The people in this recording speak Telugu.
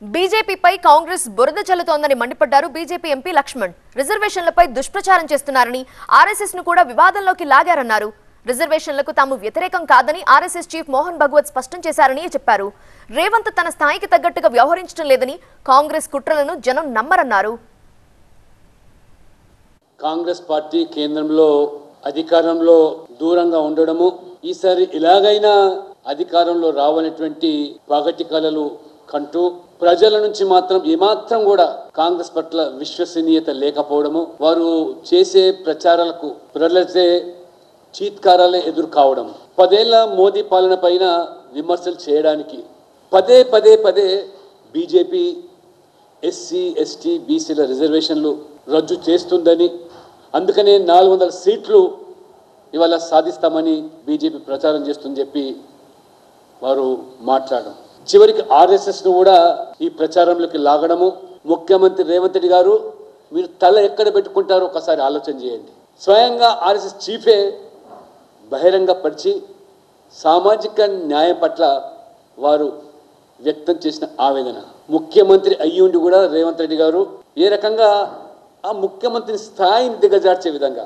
బీజేపీపై కాంగ్రెస్ బురద చల్లుతోందని మండిపడ్డారు బీజేపీ ఎంపీ లక్ష్మణ్. రిజర్వేషన్లపై దుష్ప్రచారం చేస్తున్నారని, ఆర్ఎస్ఎస్ ను కూడా వివాదంలోకి లాగారన్నారు. రిజర్వేషన్లకు తాము వ్యతిరేకం కాదని ఆర్ఎస్ఎస్ చీఫ్ మోహన్ భగవత్ స్పష్టం చేశారని చెప్పారు. రేవంత్ తన స్థాయికి తగ్గట్టుగా వ్యవహరించడం లేదని, కాంగ్రెస్ కుట్రలను జనం నమ్మరన్నారు. కాంగ్రెస్ పార్టీ కేంద్రంలో అధికారంలో దూరంగా ఉండడము, ఈసారి ఇలాగైనా అధికారంలో రావాలనేటువంటి పగటి కలలు కంటూ ప్రజల నుంచి మాత్రం ఏమాత్రం కూడా కాంగ్రెస్ పట్ల విశ్వసనీయత లేకపోవడము, వారు చేసే ప్రచారాలకు ప్రజలే చీత్కారాలే ఎదురు కావడం, 10 ఏళ్ల మోదీ పాలన పైన విమర్శలు చేయడానికి పదే బీజేపీ ఎస్సీ ఎస్టీ బీసీల రిజర్వేషన్లు రద్దు చేస్తుందని, అందుకనే 400 సీట్లు ఇవాళ సాధిస్తామని బీజేపీ ప్రచారం చేస్తుందని చెప్పి వారు మాట్లాడడం, చివరికి ఆర్ఎస్ఎస్ను కూడా ఈ ప్రచారంలోకి లాగడము. ముఖ్యమంత్రి రేవంత్ రెడ్డి గారు, మీరు తల ఎక్కడ పెట్టుకుంటారో ఒకసారి ఆలోచన చేయండి. స్వయంగా ఆర్ఎస్ఎస్ చీఫే బహిరంగ పరిచి సామాజిక న్యాయం పట్ల వారు వ్యక్తం చేసిన ఆవేదన, ముఖ్యమంత్రి అయ్యుండి కూడా రేవంత్ రెడ్డి గారు ఏ రకంగా ఆ ముఖ్యమంత్రి స్థాయిని దిగజార్చే విధంగా